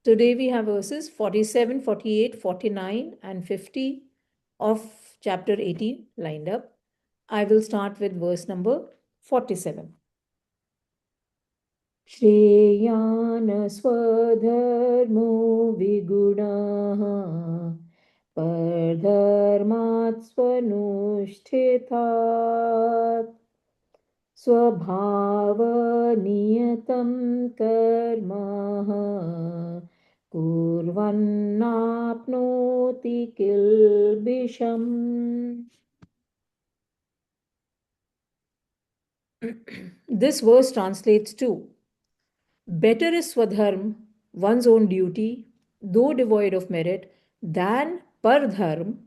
Today we have verses 47, 48, 49, and 50 of chapter 18 lined up. I will start with verse number 47. श्रेयान् स्वधर्मो विगुणः परधर्मात् स्वनुष्ठितात् स्वभावनियतं कर्म कुर्वन्नाप्नोति किल्बिषम्. This verse translates to: better is swadharm, one's own duty, though devoid of merit, than pardharm,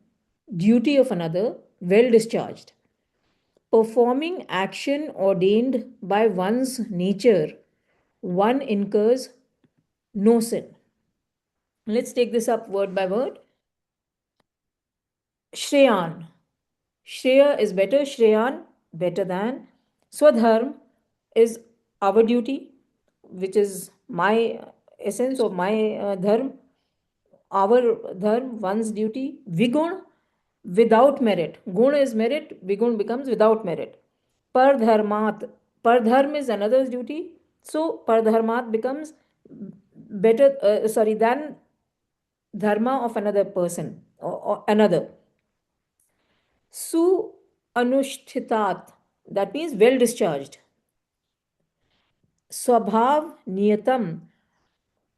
duty of another, well discharged. Performing action ordained by one's nature, one incurs no sin. Let's take this up word by word. Shreyan. Shreya is better. Shreyan, better than. Swadharm is our duty, which is my essence or my dharm. Our dharm, one's duty. Vigun, without merit. Guna is merit. Vigun becomes without merit. Pardharmat. Pardharm is another's duty. So pardharmat becomes better, than dharma of another person or another. Su anushtitat, that means well discharged. Swabhav niyatam,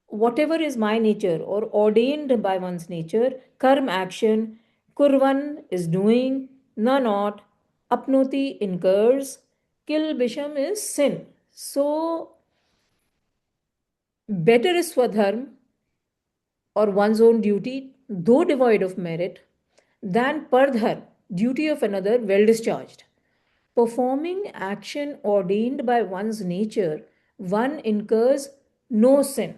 whatever is my nature or ordained by one's nature. Karm, action. Kurvan is doing. Na, not. Apnoti, incurs. Kil bisham is sin. So better is swadharm or one's own duty, though devoid of merit, than pardhar, duty of another, well discharged. Performing action ordained by one's nature, one incurs no sin.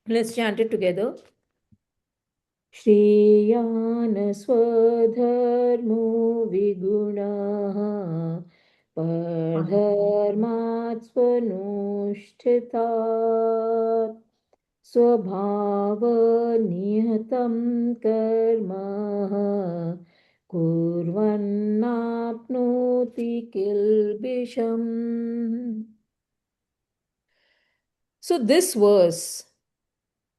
Let's chant it together. श्रेयान् स्वधर्मो विगुणः परधर्मात् स्वनुष्ठितात् स्वभावनियतं कर्म कुर्वन्नाप्नोति किल्बिषम्. So this verse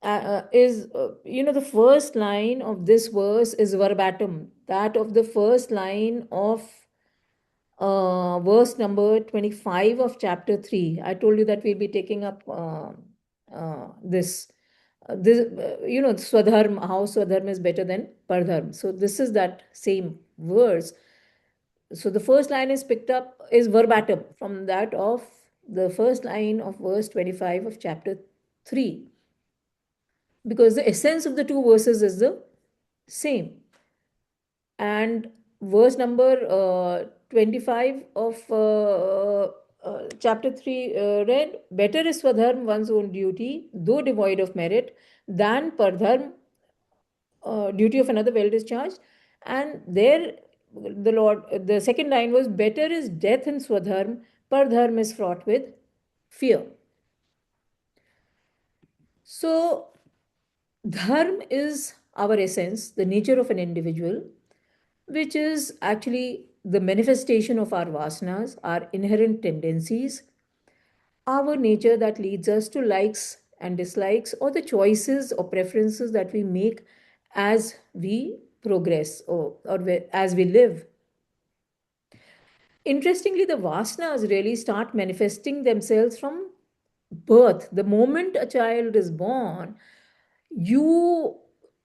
the first line of this verse is verbatim that of the first line of verse number 25 of chapter 3. I told you that we'll be taking up swadharm, how swadharm is better than pardharm. So this is that same verse. So the first line is picked up, is verbatim from that of the first line of verse 25 of chapter 3, because the essence of the two verses is the same. And verse number 25 of chapter 3 read, better is swadharm, one's own duty, though devoid of merit, than pardharm, duty of another, well discharged. And there the second line was, better is death in swadharm, pardharm is fraught with fear. So dharm is our essence, the nature of an individual, which is actually the manifestation of our vasanas, our inherent tendencies, our nature that leads us to likes and dislikes, or the choices or preferences that we make as we progress or as we live. Interestingly, the vasanas really start manifesting themselves from birth. The moment a child is born, you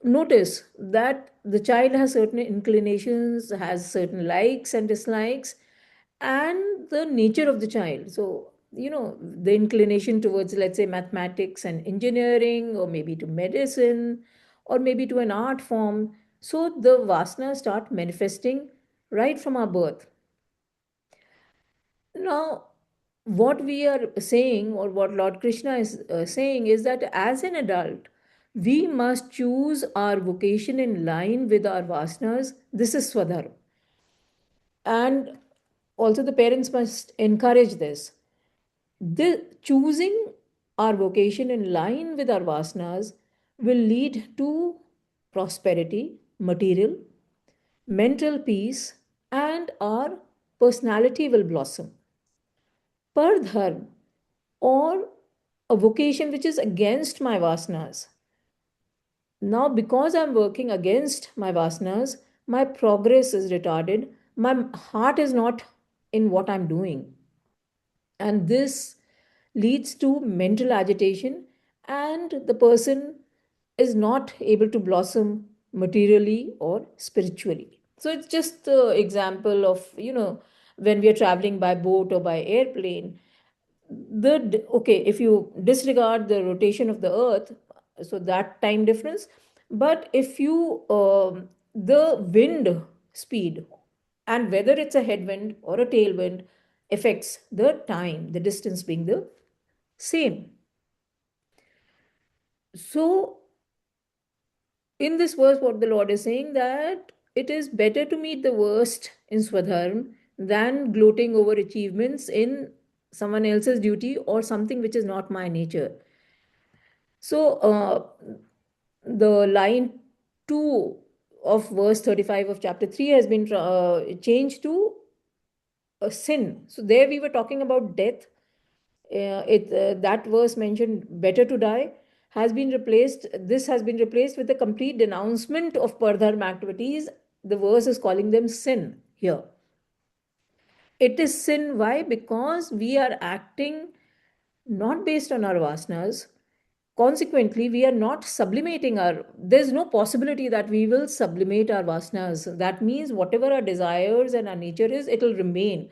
notice that the child has certain inclinations, has certain likes and dislikes, and the nature of the child. So, the inclination towards, let's say, mathematics and engineering, or maybe to medicine, or maybe to an art form. So, the vasanas start manifesting right from our birth. Now, what we are saying, or what Lord Krishna is saying, is that as an adult, we must choose our vocation in line with our vasanas. This is swadharma. And also, the parents must encourage this. The choosing our vocation in line with our vasanas will lead to prosperity, material, mental peace, and our personality will blossom. Pardharm, or a vocation which is against my vasanas. Now, because I'm working against my vasanas, my progress is retarded. My heart is not in what I'm doing. And this leads to mental agitation, and the person is not able to blossom materially or spiritually. So it's just the example of, when we are traveling by boat or by airplane, okay, if you disregard the rotation of the earth, so that time difference, but if you the wind speed, and whether it's a headwind or a tailwind, affects the time, the distance being the same. So in this verse, what the Lord is saying, that it is better to meet the worst in Swadharma than gloating over achievements in someone else's duty or something which is not my nature. So the line 2 of verse 35 of chapter 3 has been changed to a sin. So there we were talking about death. That verse mentioned better to die has been replaced. This has been replaced with a complete denouncement of pardharma activities. The verse is calling them sin here. It is sin. Why? Because we are acting not based on our vasanas. Consequently, we are not sublimating our, there's no possibility that we will sublimate our vasanas. That means whatever our desires and our nature is, it will remain.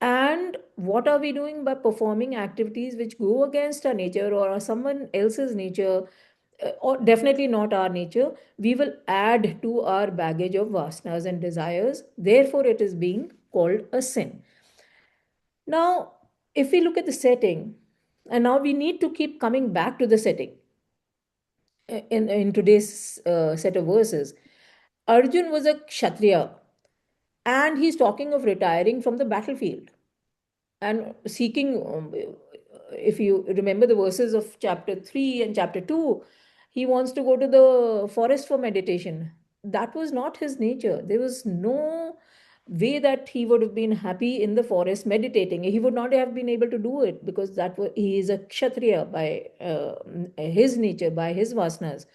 And what are we doing by performing activities which go against our nature or someone else's nature, or definitely not our nature? We will add to our baggage of vasanas and desires. Therefore, it is being called a sin. Now, if we look at the setting, and now we need to keep coming back to the setting in today's set of verses. Arjun was a Kshatriya, and he's talking of retiring from the battlefield and seeking, if you remember the verses of chapter 3 and chapter 2, he wants to go to the forest for meditation. That was not his nature. There was no way that he would have been happy in the forest meditating. He would not have been able to do it because he is a kshatriya by his nature, by his vasanas.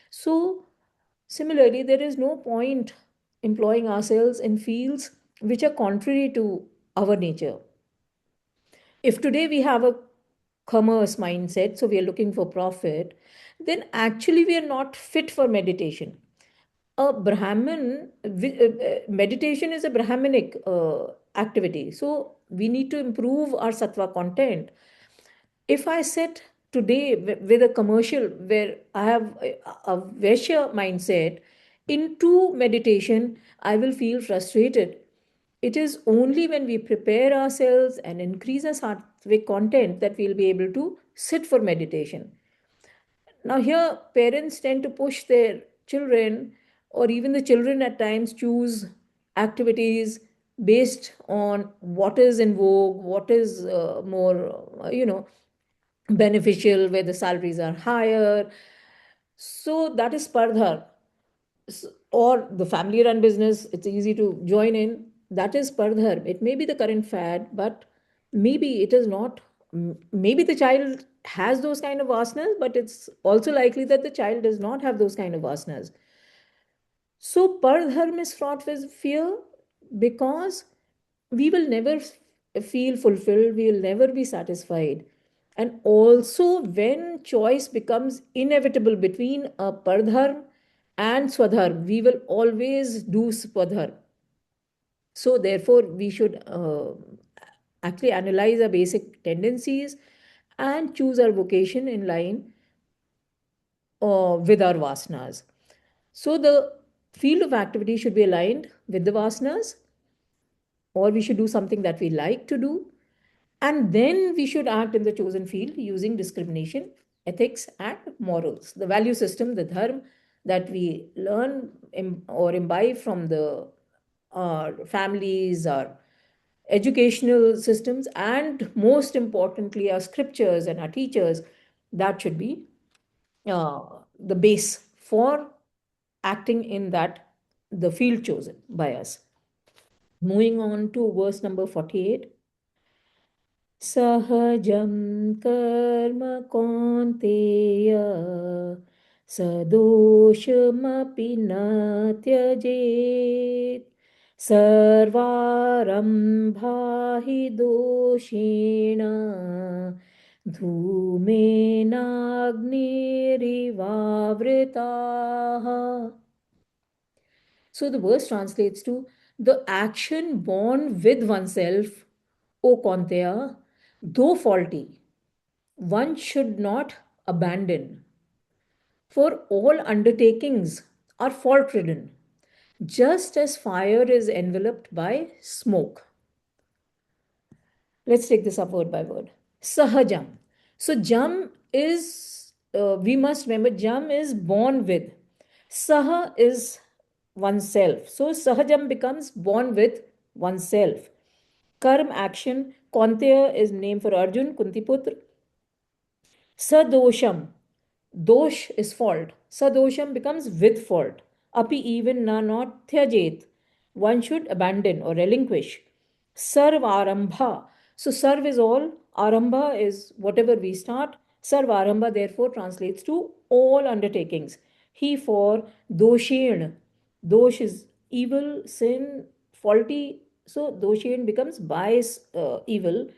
So similarly, there is no point employing ourselves in fields which are contrary to our nature. If today we have a commerce mindset, so we are looking for profit, then actually we are not fit for meditation. A Brahmin, meditation is a Brahminic activity. So we need to improve our sattva content. If I sit today with a commercial where I have a Vaishya mindset into meditation, I will feel frustrated. It is only when we prepare ourselves and increase our sattvic content that we'll be able to sit for meditation. Now, here, parents tend to push their children, or even the children at times choose activities based on what is in vogue, what is more, beneficial, where the salaries are higher. So, that is Spardha. Or the family run business, it's easy to join in. That is Spardha. It may be the current fad, but maybe it is not. Maybe the child has those kind of vasanas, but it's also likely that the child does not have those kind of vasanas. So Pardharm is fraught with fear because we will never feel fulfilled, we will never be satisfied. And also, when choice becomes inevitable between a Pardharm and Swadharm, we will always do Swadharm. So, therefore, we should actually analyze our basic tendencies and choose our vocation in line with our vasanas. So, the field of activity should be aligned with the vasanas, or we should do something that we like to do. And then we should act in the chosen field using discrimination, ethics, and morals. The value system, the dharma that we learn or imbibe from the our families, our educational systems, and most importantly, our scriptures and our teachers. That should be uh, the base for acting in that the field chosen by us. Moving on to verse number 48. सहजं कर्म कौन्तेय सदोषमपि न त्यजेत् सर्वारम्भा हि दोषेण धूमेनाग्निरिवावृताः. So the verse translates to the action born with oneself, O Konteya, though faulty, one should not abandon. For all undertakings are fault ridden, just as fire is enveloped by smoke. Let's take this up word by word. Sahajam. So, jam is, we must remember, jam is born with. Saha is oneself. So, sahajam becomes born with oneself. Karm, action. Konteya is name for Arjun, Kuntiputra. Sadosham. Dosh is fault. Sadosham becomes with fault. Api even na not tyajet. One should abandon or relinquish. Sarv arambha. So sarv is all. Arambha is whatever we start. Sarv arambha therefore translates to all undertakings. He for doshen. Dosh is evil, sin, faulty. So doshen becomes by evil.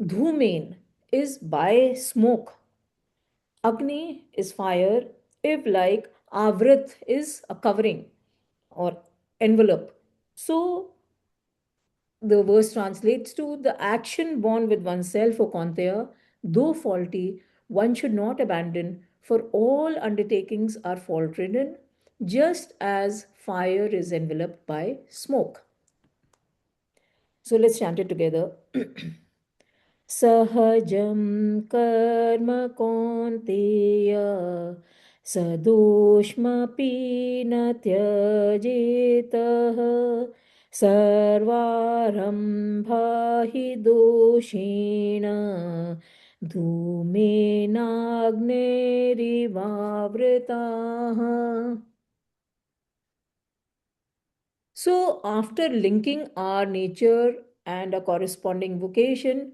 Dhumen is by smoke. Agni is fire, if like Avrit is a covering or envelope. So the verse translates to the action born with oneself, O Konteya, though faulty, one should not abandon, for all undertakings are fault ridden, just as fire is enveloped by smoke. So let's chant it together. सहजं कर्म कौन्तेय सदोष्मपि न त्यजेतः सर्वारम्भा हि दोषेण धूमेनाग्नेरिवावृताः. So, after linking our nature and a corresponding vocation,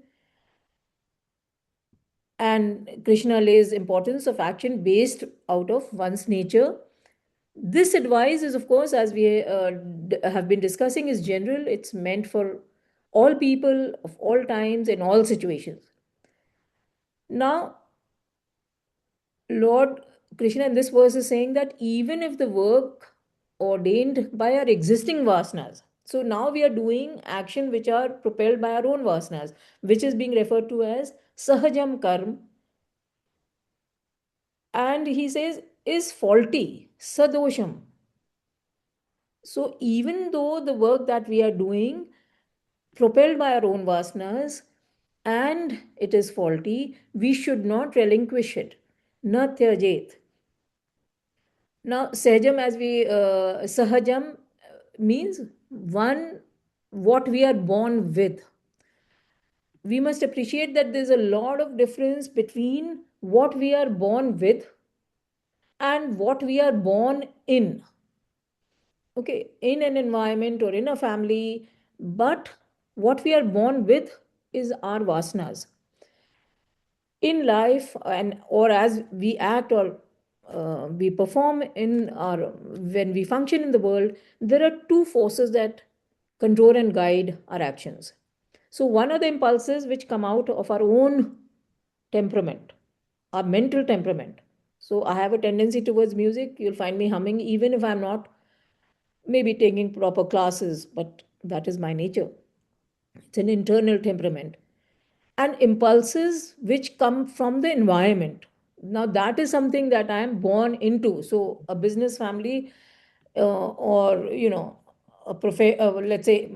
and Krishna lays importance of action based out of one's nature. This advice is, of course, as we have been discussing, is general. It's meant for all people of all times in all situations. Now, Lord Krishna in this verse is saying that even if the work ordained by our existing vasanas, so now we are doing action which are propelled by our own vasanas, which is being referred to as sahajam karma, and he says is faulty, sadosham. So even though the work that we are doing propelled by our own vasanas and it is faulty, we should not relinquish it. Na tyajet. Now sahajam, as we sahajam means one, what we are born with. We must appreciate that there's a lot of difference between what we are born with and what we are born in. Okay, in an environment or in a family, but what we are born with is our vasanas. In life, and or as we act or we perform in our, when we function in the world, there are two forces that control and guide our actions. So one are the impulses which come out of our own temperament, our mental temperament. So I have a tendency towards music. You'll find me humming even if I'm not maybe taking proper classes, but that is my nature. It's an internal temperament. And impulses which come from the environment. Now, that is something that I am born into. So, a business family, or, let's say,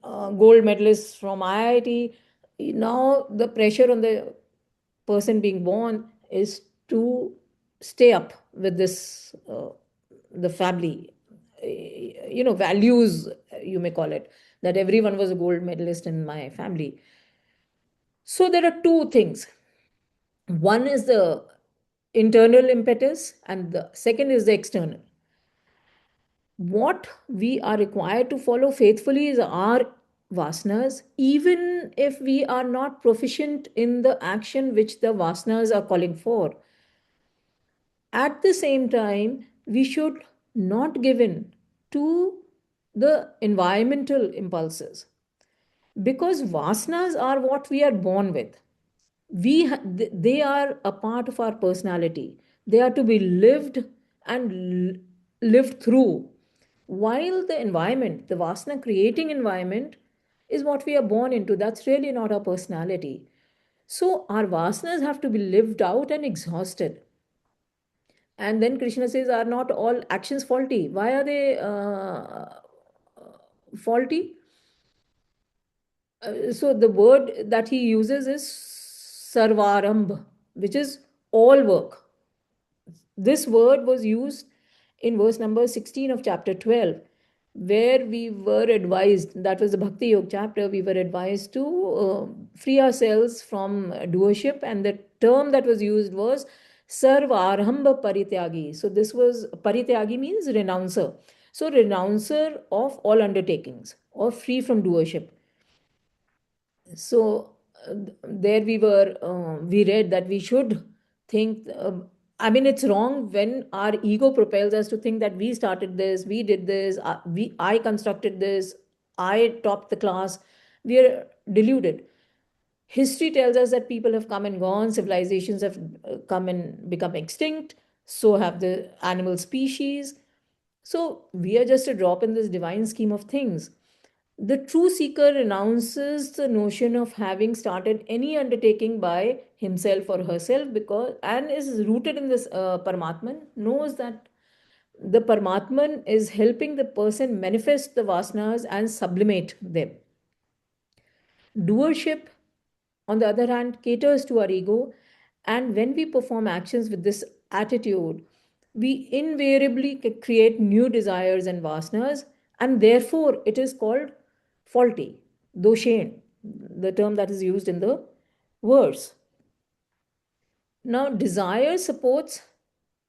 gold medalist from IIT, now the pressure on the person being born is to stay up with this, the family, values, you may call it, that everyone was a gold medalist in my family. So there are two things. One is the internal impetus, and the second is the external. What we are required to follow faithfully is our vasanas, even if we are not proficient in the action which the vasanas are calling for. At the same time, we should not give in to the environmental impulses, because vasanas are what we are born with. They are a part of our personality. They are to be lived and lived through. While the environment, the vasana creating environment, is what we are born into. That's really not our personality. So our vasanas have to be lived out and exhausted. And then Krishna says, are not all actions faulty? Why are they faulty? So the word that he uses is sarvarambh, which is all work. This word was used in verse number 16 of chapter 12, where we were advised, that was the Bhakti Yoga chapter, we were advised to free ourselves from doership, and the term that was used was sarvarambha parityagi. So this was, parityagi means renouncer. So renouncer of all undertakings, or free from doership. So there we read that we should think, I mean, it's wrong when our ego propels us to think that we started this, we did this, I constructed this, I topped the class. We are deluded. History tells us that people have come and gone, civilizations have come and become extinct, so have the animal species. So we are just a drop in this divine scheme of things. The true seeker renounces the notion of having started any undertaking by himself or herself, because and is rooted in this Paramatman, knows that the Paramatman is helping the person manifest the vasanas and sublimate them. Doership, on the other hand, caters to our ego, and when we perform actions with this attitude, we invariably create new desires and vasanas, and therefore it is called faulty, doshen, the term that is used in the verse. Now, desire supports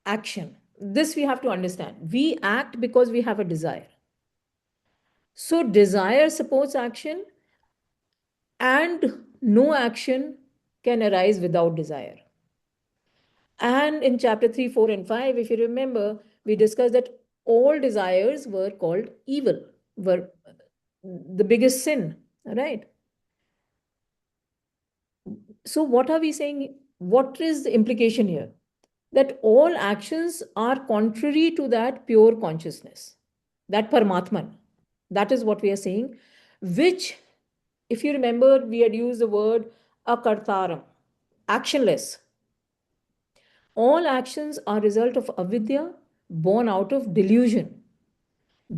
action. This we have to understand. We act because we have a desire. So, desire supports action, and no action can arise without desire. And in chapter 3, 4, and 5, if you remember, we discussed that all desires were called evil, were the biggest sin, right? So, what are we saying? What is the implication here? That all actions are contrary to that pure consciousness, that Paramatman. That is what we are saying, which, if you remember, we had used the word akartaram, actionless. All actions are result of avidya, born out of delusion.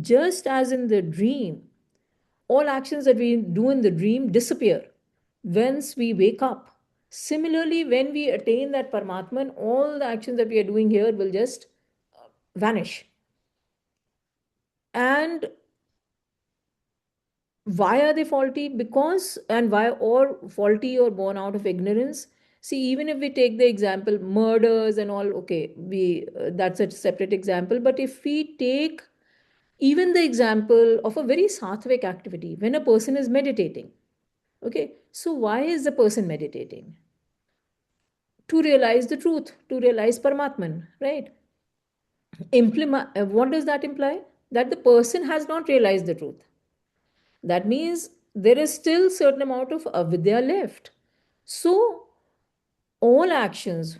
Just as in the dream, all actions that we do in the dream disappear once we wake up. Similarly, when we attain that Paramatman, all the actions that we are doing here will just vanish. And why are they faulty? Because, and why, or faulty or born out of ignorance? See, even if we take the example murders and all, okay, we that's a separate example. But if we take even the example of a very sattvic activity, when a person is meditating, okay, so why is the person meditating? To realize the truth, to realize Paramatman, right? What does that imply? That the person has not realized the truth. That means there is still certain amount of avidya left. So all actions,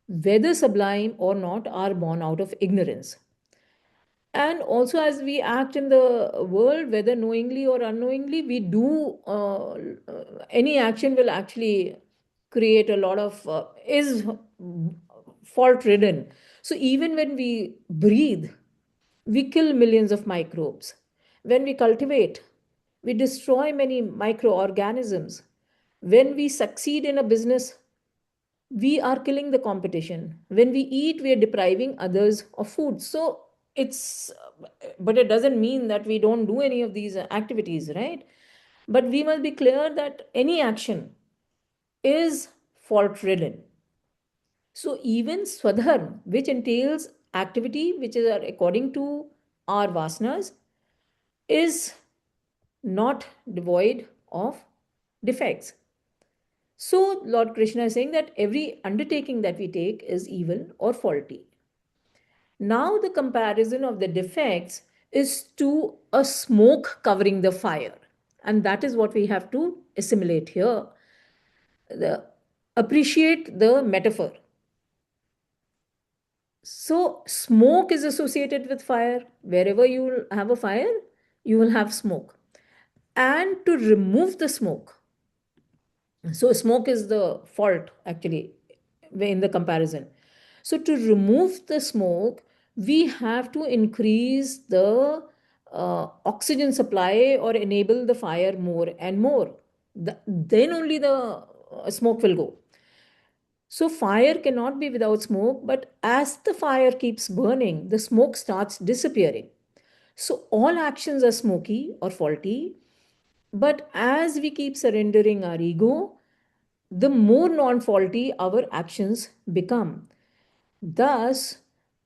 whether sublime or not, are born out of ignorance. And also, as we act in the world, whether knowingly or unknowingly, we do any action will actually create a lot of is fault ridden. So even when we breathe, we kill millions of microbes. When we cultivate, we destroy many microorganisms. When we succeed in a business, we are killing the competition. When we eat, we are depriving others of food. So it's, but it doesn't mean that we don't do any of these activities, right? But we must be clear that any action is fault ridden. So even swadharma, which entails activity which is according to our vasanas, is not devoid of defects. So Lord Krishna is saying that every undertaking that we take is evil or faulty. Now the comparison of the defects is to a smoke covering the fire. And that is what we have to assimilate here. The, appreciate the metaphor. So smoke is associated with fire. Wherever you have a fire, you will have smoke. And to remove the smoke, so smoke is the fault actually in the comparison. So to remove the smoke, we have to increase the oxygen supply or enable the fire more and more. Then only the smoke will go. So fire cannot be without smoke, but as the fire keeps burning, the smoke starts disappearing. So all actions are smoky or faulty, but as we keep surrendering our ego, the more non faulty our actions become. Thus,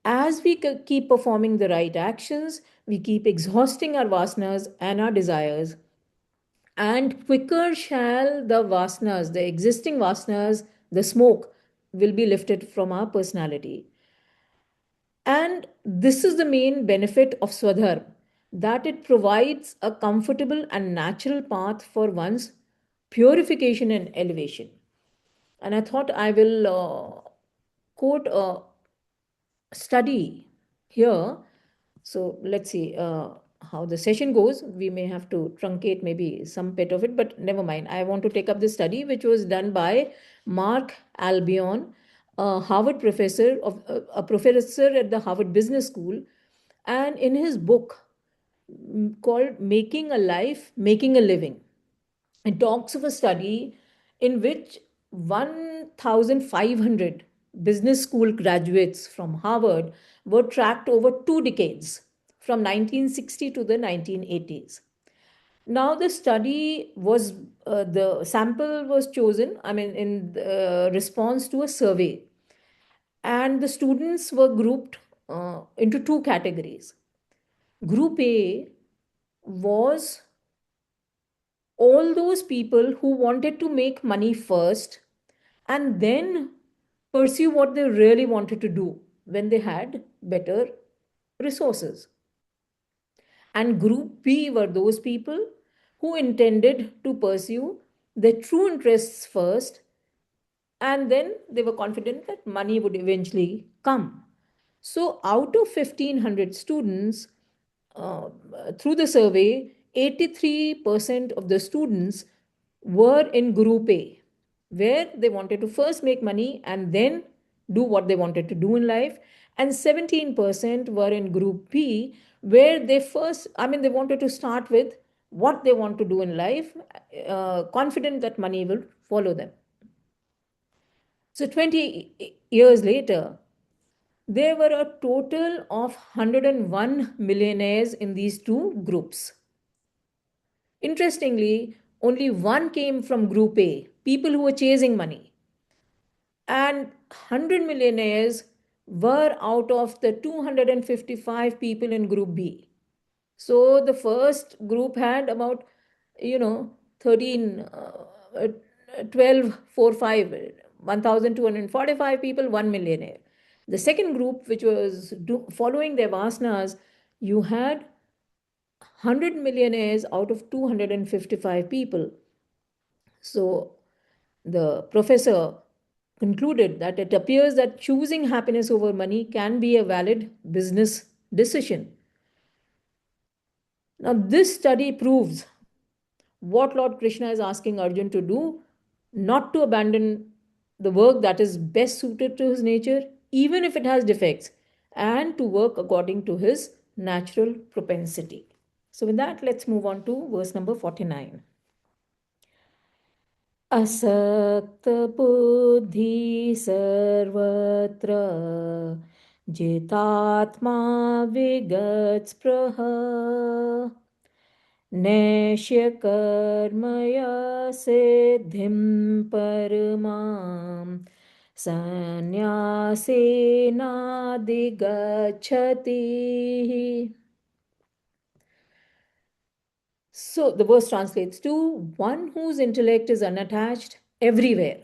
as we keep performing the right actions, we keep exhausting our vasanas and our desires, and quicker shall the vasanas, the existing vasanas, the smoke, will be lifted from our personality. And this is the main benefit of Swadharma, that it provides a comfortable and natural path for one's purification and elevation. And I thought I will quote a study here. So let's see how the session goes. We may have to truncate maybe some bit of it, but never mind. I want to take up this study, which was done by Mark Albion, a Harvard professor a professor at the Harvard Business School, and in his book called "Making a Life, Making a Living." It talks of a study in which 1,500 business school graduates from Harvard were tracked over 2 decades, from 1960 to the 1980s. Now, the study was, the sample was chosen, I mean, in response to a survey, and the students were grouped into two categories. Group A was all those people who wanted to make money first and then pursue what they really wanted to do when they had better resources. And group B were those people who intended to pursue their true interests first, and then they were confident that money would eventually come. So, out of 1,500 students, uh, through the survey, 83% of the students were in Group A, where they wanted to first make money and then do what they wanted to do in life. And 17% were in Group B, where they wanted to start with what they want to do in life, confident that money will follow them. So 20 years later, there were a total of 101 millionaires in these two groups. Interestingly, only one came from Group A, people who were chasing money. And 100 millionaires were out of the 255 people in Group B. So the first group had about, 13, 12, 4, 5, 1,245 people, 1 millionaire. The second group, which was following their vasanas, you had 100 millionaires out of 255 people. So the professor concluded that it appears that choosing happiness over money can be a valid business decision. Now, this study proves what Lord Krishna is asking Arjun to do, not to abandon the work that is best suited to his nature, even if it has defects, and to work according to his natural propensity. So, with that, let's move on to verse number 49. असक्तबुद्धि सर्वत्र जितात्मा विगतस्पृह नैष्यकर्मया सिद्धिं परमां sannyasena So the verse translates to one whose intellect is unattached everywhere.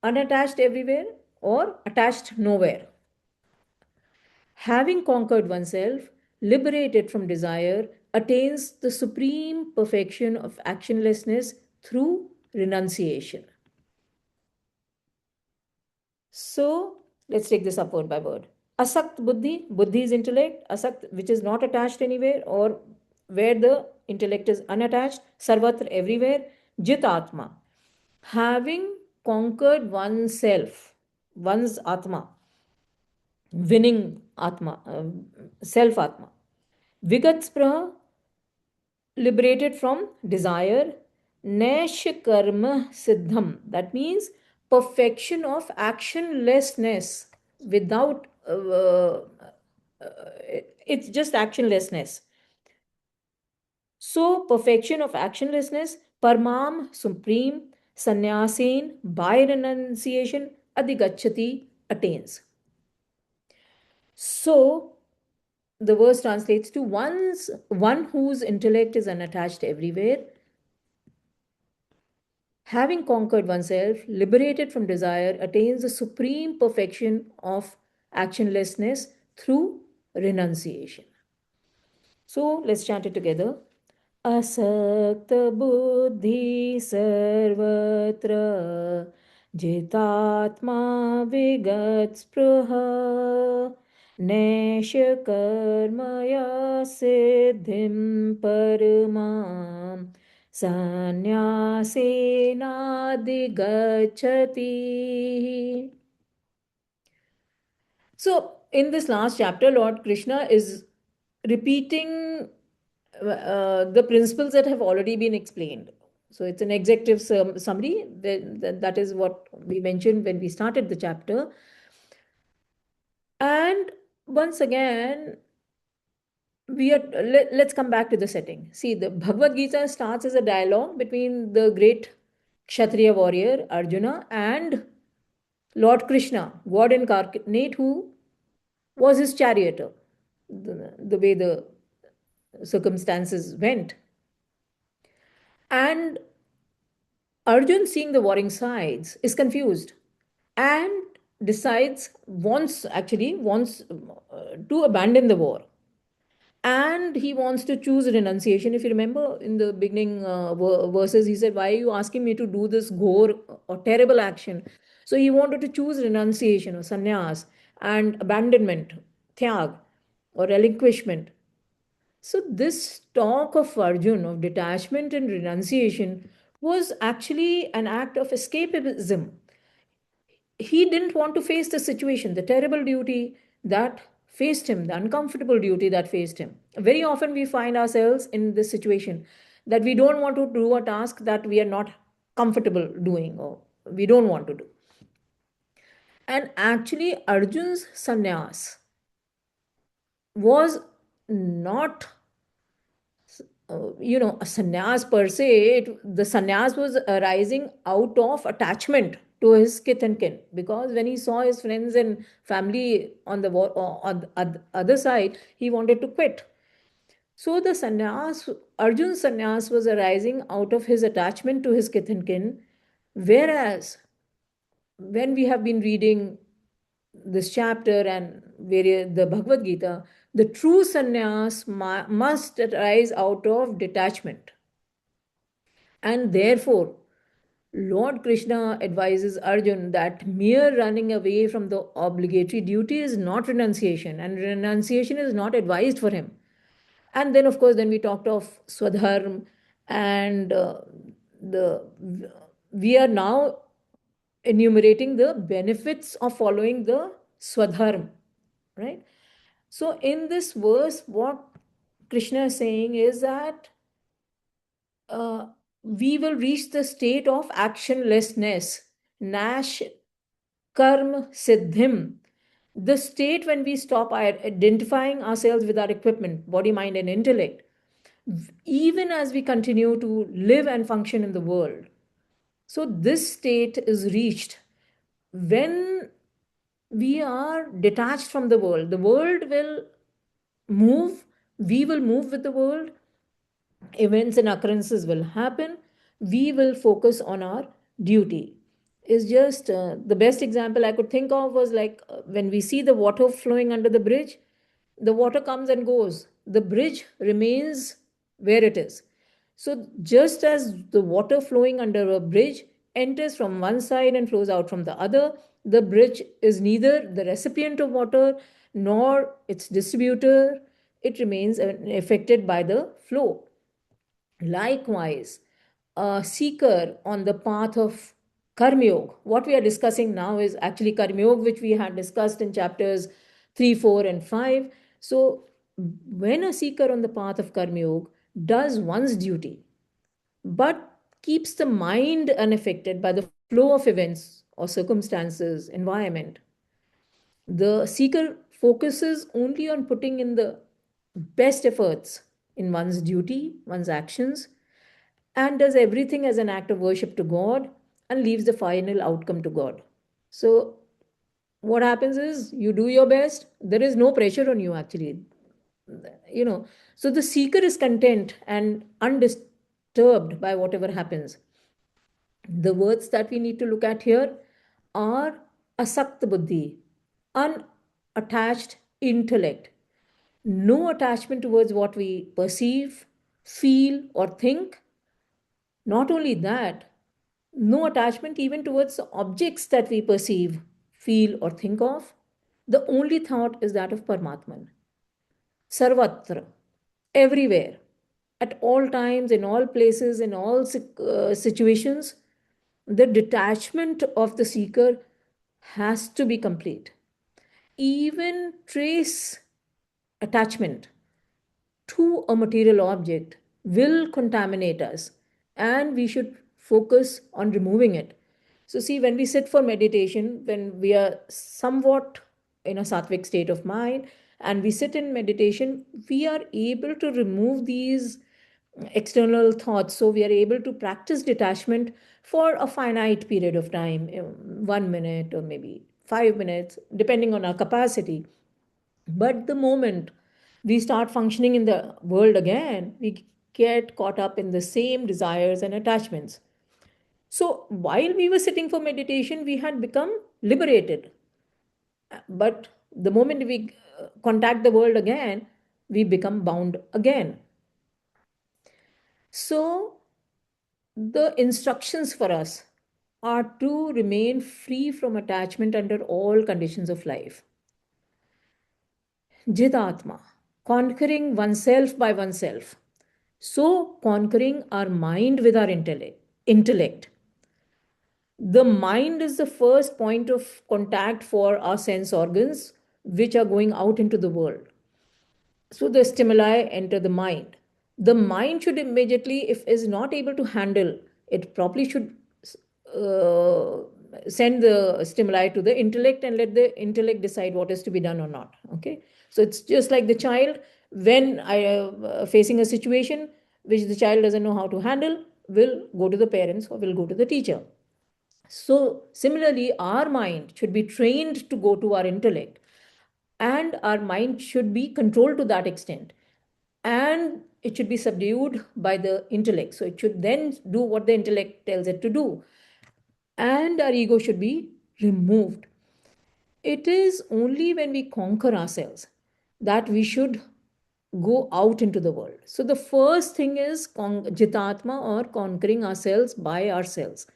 Unattached everywhere or attached nowhere. Having conquered oneself, liberated from desire, attains the supreme perfection of actionlessness through renunciation. So let's take this up word by word. Asakt buddhi, buddhi is intellect, asakt which is not attached anywhere or where the intellect is unattached, sarvatra everywhere, jit atma. Having conquered oneself, one's atma, winning atma, self atma. Vigat spraha, liberated from desire. Nesh karma siddham, that means perfection of actionlessness without, it's just actionlessness. So, perfection of actionlessness, parmam, supreme, sannyasin, by renunciation, adhigachati, attains. So, the verse translates to one whose intellect is unattached everywhere, having conquered oneself, liberated from desire, attains the supreme perfection of actionlessness through renunciation. So let's chant it together. Asakta buddhi sarvatra jitatma vigat spruha nesh karmaya siddhim paramam sannyasena. So, in this last chapter, Lord Krishna is repeating the principles that have already been explained. So, it's an executive summary. That is what we mentioned when we started the chapter. And once again, let's come back to the setting. See, the Bhagwad Gita starts as a dialogue between the great Kshatriya warrior Arjuna and Lord Krishna, God incarnate, who was his charioteer, the way the circumstances went. And Arjun, seeing the warring sides, is confused and wants to abandon the war. And he wants to choose renunciation. If you remember in the beginning verses, he said, why are you asking me to do this gore or terrible action? So he wanted to choose renunciation or sannyas and abandonment, tyag or relinquishment. So this talk of Arjun, of detachment and renunciation, was actually an act of escapism. He didn't want to face the situation, the terrible duty that faced him, the uncomfortable duty that faced him. Very often we find ourselves in this situation that we don't want to do a task that we are not comfortable doing or we don't want to do. And actually, Arjun's sannyas was not a sannyas per se. The sannyas was arising out of attachment to his kith and kin, because when he saw his friends and family on the other side, he wanted to quit. So the sannyas, Arjun's sannyas, was arising out of his attachment to his kith and kin, whereas when we have been reading this chapter and the Bhagavad Gita, the true sannyas must arise out of detachment. And therefore, Lord Krishna advises Arjun that mere running away from the obligatory duty is not renunciation, and renunciation is not advised for him. And then, of course, then we talked of Swadharm, and the we are now enumerating the benefits of following the Swadharm, right? So, in this verse, what Krishna is saying is that we will reach the state of actionlessness, Nash Karm Siddhim, the state when we stop identifying ourselves with our equipment, body, mind, and intellect, even as we continue to live and function in the world. So this state is reached when we are detached from the world. The world will move, we will move with the world, events and occurrences will happen, we will focus on our duty. Is just the best example I could think of was like when we see the water flowing under the bridge, the water comes and goes, the bridge remains where it is. So just as the water flowing under a bridge enters from one side and flows out from the other, the bridge is neither the recipient of water nor its distributor. It remains affected by the flow. Likewise, a seeker on the path of Karma, what we are discussing now is actually Karma, which we had discussed in chapters 3, 4, and 5. So, when a seeker on the path of Karma does one's duty, but keeps the mind unaffected by the flow of events or circumstances, environment, the seeker focuses only on putting in the best efforts in one's duty, one's actions, and does everything as an act of worship to God and leaves the final outcome to God. So, what happens is you do your best, there is no pressure on you actually. You know, so the seeker is content and undisturbed by whatever happens. The words that we need to look at here are asakt buddhi, unattached intellect, no attachment towards what we perceive, feel, or think. Not only that, no attachment even towards the objects that we perceive, feel, or think of. The only thought is that of Paramatman. Sarvatra, everywhere, at all times, in all places, in all situations, the detachment of the seeker has to be complete. Even trace attachment to a material object will contaminate us, and we should focus on removing it. So, see, when we sit for meditation, when we are somewhat in a sattvic state of mind and we sit in meditation, we are able to remove these external thoughts. So, we are able to practice detachment for a finite period of time, 1 minute or maybe 5 minutes, depending on our capacity. But the moment we start functioning in the world again, we get caught up in the same desires and attachments. So while we were sitting for meditation, we had become liberated. But the moment we contact the world again, we become bound again. So the instructions for us are to remain free from attachment under all conditions of life. Jitatma, conquering oneself by oneself. So, conquering our mind with our intellect. The mind is the first point of contact for our sense organs, which are going out into the world. So, the stimuli enter the mind. The mind should immediately, if is not able to handle, it probably should uh, send the stimuli to the intellect and let the intellect decide what is to be done or not. Okay, so it's just like the child when I facing a situation which the child doesn't know how to handle, will go to the parents or will go to the teacher. So similarly, our mind should be trained to go to our intellect, and our mind should be controlled to that extent, and it should be subdued by the intellect. So it should then do what the intellect tells it to do, and our ego should be removed. It is only when we conquer ourselves that we should go out into the world. So the first thing is jitatma, or conquering ourselves by ourselves.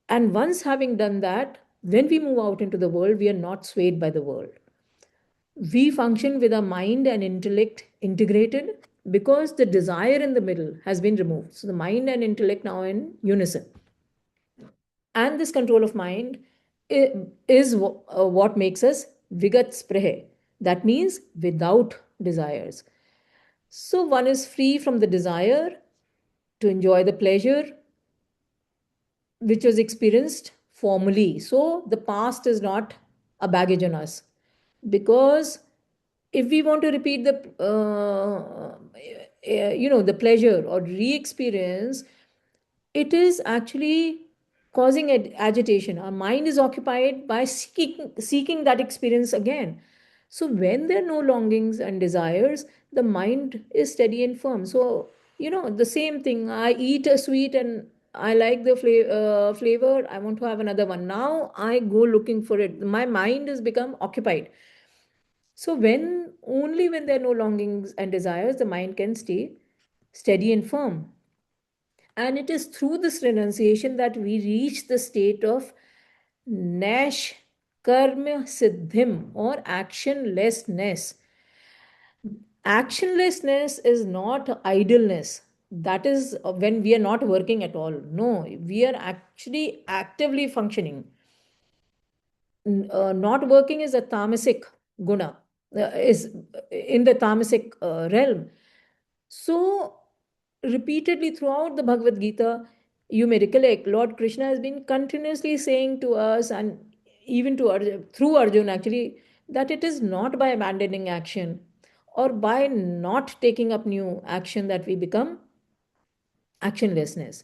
And once having done that, when we move out into the world, we are not swayed by the world. We function with our mind and intellect integrated because the desire in the middle has been removed. So the mind and intellect now in unison. And this control of mind is what makes us vigat sprehe. That means without desires. So one is free from the desire to enjoy the pleasure which was experienced formerly. So the past is not a baggage on us, because if we want to repeat the the pleasure or re-experience, it is actually causing agitation. Our mind is occupied by seeking that experience again. So when there are no longings and desires, the mind is steady and firm. So, the same thing. I eat a sweet and I like the flavor. I want to have another one. Now I go looking for it. My mind has become occupied. So only when there are no longings and desires, the mind can stay steady and firm. And it is through this renunciation that we reach the state of Nash Karma Siddhim, or actionlessness. Actionlessness is not idleness. That is when we are not working at all. No, we are actually actively functioning. Not working is a tamasic guna, is in the tamasic realm. So, repeatedly throughout the Bhagavad Gita, you may recollect, Lord Krishna has been continuously saying to us, and even to Arjun, through Arjun actually, that it is not by abandoning action or by not taking up new action that we become actionlessness.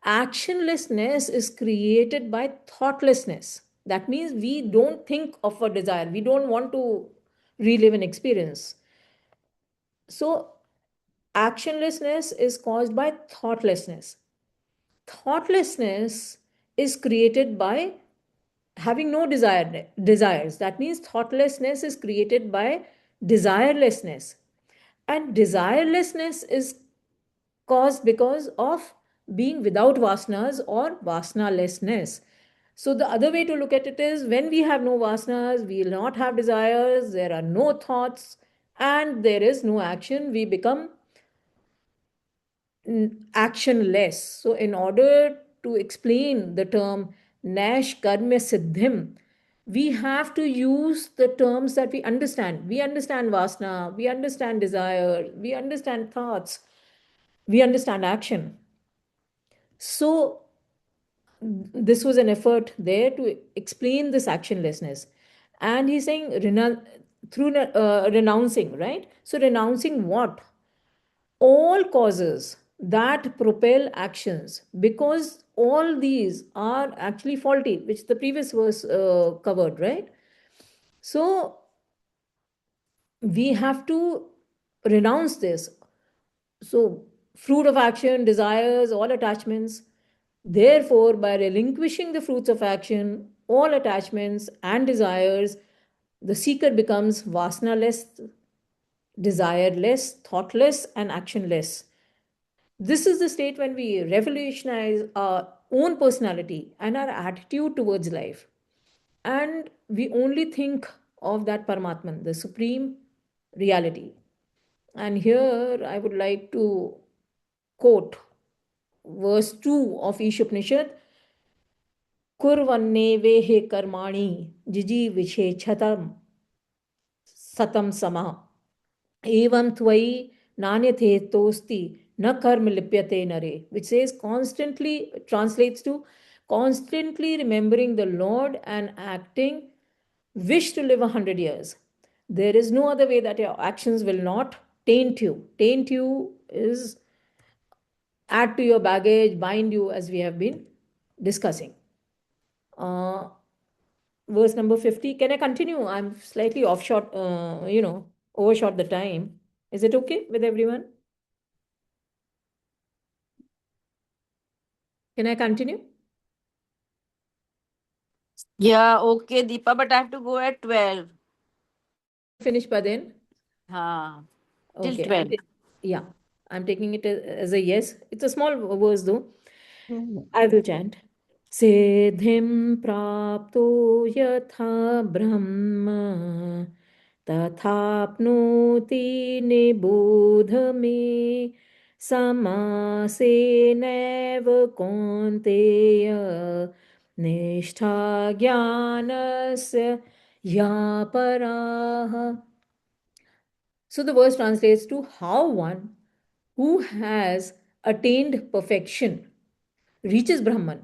Actionlessness is created by thoughtlessness. That means we don't think of a desire, we don't want to relive an experience. So, actionlessness is caused by thoughtlessness. Thoughtlessness is created by having no desires. That means thoughtlessness is created by desirelessness. And desirelessness is caused because of being without vasanas or vasanalessness. So the other way to look at it is, when we have no vasanas, we will not have desires, there are no thoughts, and there is no action, we become actionless. So, in order to explain the term Nash Karma Siddhim, we have to use the terms that we understand. We understand Vasana, we understand desire, we understand thoughts, we understand action. So, this was an effort there to explain this actionlessness. And he's saying through renouncing, right? So, renouncing what? All causes that propel actions, because all these are actually faulty, which the previous verse covered, right? So we have to renounce this. So, fruit of action, desires, all attachments. Therefore, by relinquishing the fruits of action, all attachments and desires, the seeker becomes vasana-less, desireless, thoughtless, and actionless. This is the state when we revolutionize our own personality and our attitude towards life. And we only think of that Paramatman, the supreme reality. And here I would like to quote verse 2 of Ishopanishad: Kurvanne vehe karmani jiji vishe chatam satam sama evam tvai nanyate tosti na karma lipyate nare, which says constantly, translates to constantly remembering the Lord and acting, wish to live 100 years. There is no other way that your actions will not taint you. Taint you is add to your baggage, bind you, as we have been discussing. Uh, Verse number 50. Can I continue? I'm slightly overshot the time. Is it okay with everyone? Can I continue? Yeah, okay, Deepa, but I have to go at 12. Finish by then? Ha, till Okay. 12. Yeah, I'm taking it as a yes. It's a small verse though. Mhm. I will chant. सिद्धिं प्राप्तो यथा ब्रह्म तथाप्नोति निबोध मे समासेनैव कौन्तेय निष्ठा ज्ञानस्य या पराः. So the verse translates to how one who has attained perfection reaches Brahman.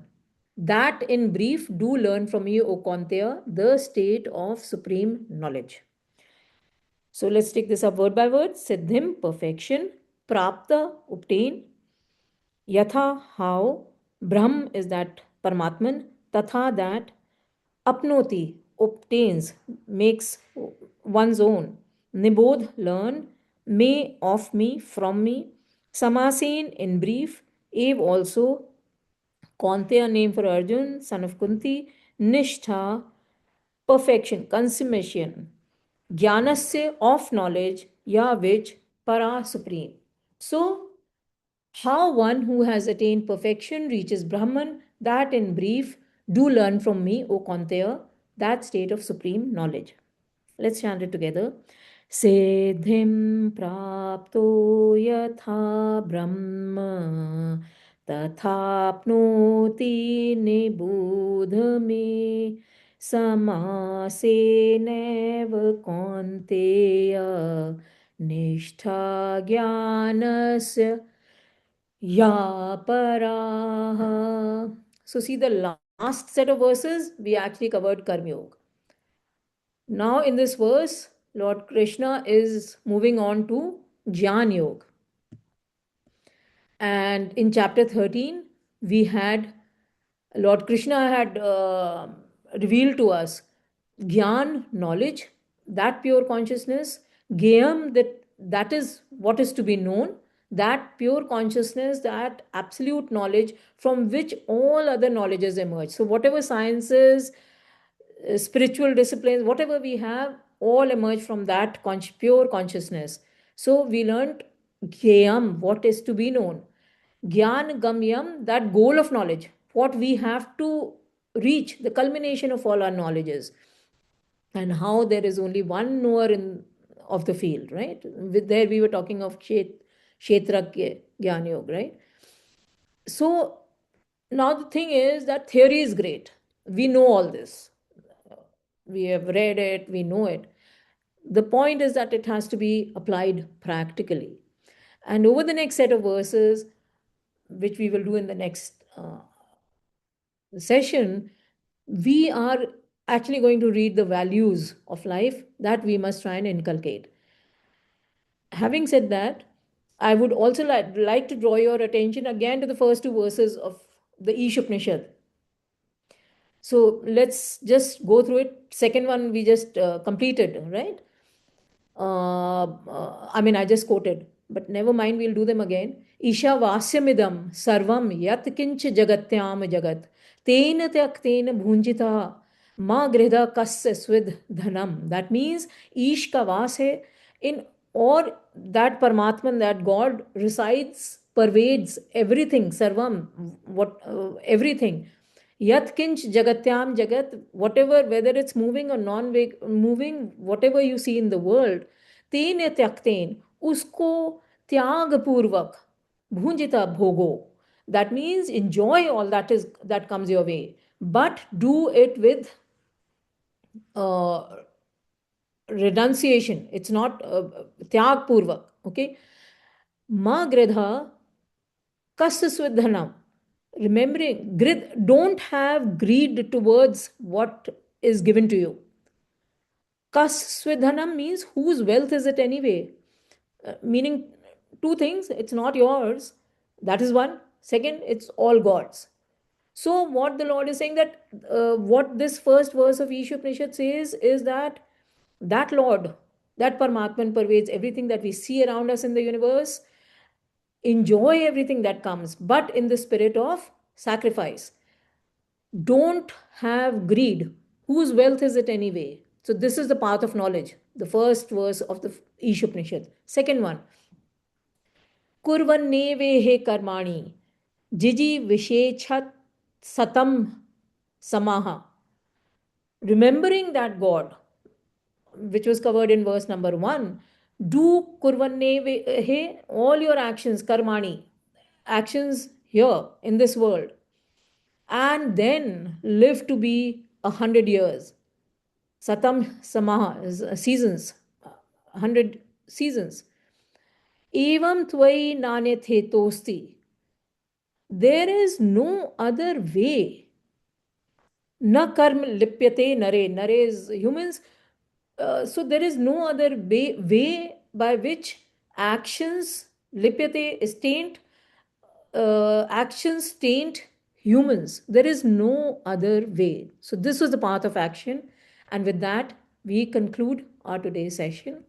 That, in brief, do learn from you, O Kaunteya, the state of supreme knowledge. So let's take this up word by word. Siddhim, perfection. Prapta, obtain. Yatha, how. Brahm is that Paramatman, Tatha that apnoti obtains, makes one's own. Nibodh learn, may of me, from me. Samasen in brief, Ave also, Kaunte a name for Arjun, son of Kunti, Nishtha perfection, consummation, Jnanasya of knowledge, ya which para supreme. So how one who has attained perfection reaches Brahman, that in brief, do learn from me, O Kaunteya, that state of supreme knowledge. Let's chant it together. Siddhim prapto yatha brahma tathapnoti nibodh me समासेनैव कौन्तेय निष्ठा ज्ञानस्य Ya paraha. So see the last set of verses, we actually covered Karma Yoga. Now in this verse, Lord Krishna is moving on to Jnana Yoga. And in chapter 13, we had Lord Krishna had revealed to us Gyan, knowledge, that pure consciousness, Gyam, that is what is to be known, that pure consciousness, that absolute knowledge from which all other knowledges emerge. So, whatever sciences, spiritual disciplines, whatever we have, all emerge from that pure consciousness. So, we learned Gyam, what is to be known. Gyan Gamyam, that goal of knowledge, what we have to reach, the culmination of all our knowledges, and how there is only one knower of the field, right? There we were talking of Kshetra Gyan Yoga, right? So now the thing is that theory is great. We know all this. We have read it, we know it. The point is that it has to be applied practically. And over the next set of verses, which we will do in the next session, we are actually going to read the values of life that we must try and inculcate. Having said that, I would also like to draw your attention again to the first two verses of the Ishopanishad. So let's just go through it. Second one we just completed, right? I mean, I just quoted, but never mind, we'll do them again. Isha vasyamidam sarvam yat kinch jagatyam jagat tena tyaktena bhunjita ma grida kasya svidh dhanam. That means Ish ka vas hai in, or that Paramatman, that God resides, pervades everything, sarvam, what everything. Yat kinch jagatyam jagat, whatever, whether it's moving or non moving, whatever you see in the world, तेन त्यक्तेन, usko त्याग पूर्वक bhunjita bhogo. That means enjoy all that comes your way, but do it with uh, renunciation. It's not tyag purvak. Okay. Ma gridha kasasvidhanam. Remembering, don't have greed towards what is given to you. Kasvidhanam means whose wealth is it anyway? Meaning two things, it's not yours. That is one. Second, it's all God's. So, what the Lord is saying that what this first verse of Ishopanishad says is that that Lord, that Paramatman pervades everything that we see around us in the universe. Enjoy everything that comes, but in the spirit of sacrifice. Don't have greed. Whose wealth is it anyway? So, this is the path of knowledge, the first verse of the Ishopanishad. Second one, कुर्वन्नेवेह कर्माणि जिजि विशेषत satam samaha. Remembering that God, which was covered in verse number 1, do kurvannevehe, all your actions, karmani, actions here in this world, and then live to be 100 years. Satam samaha is seasons, 100 seasons. Evam tvai nanethe tosti. There is no other way. Na karm lipyate nare. Nare is humans. So there is no other way by which actions lipyate is taint. Actions taint humans. There is no other way. So, this was the path of action. And with that, we conclude our today's session.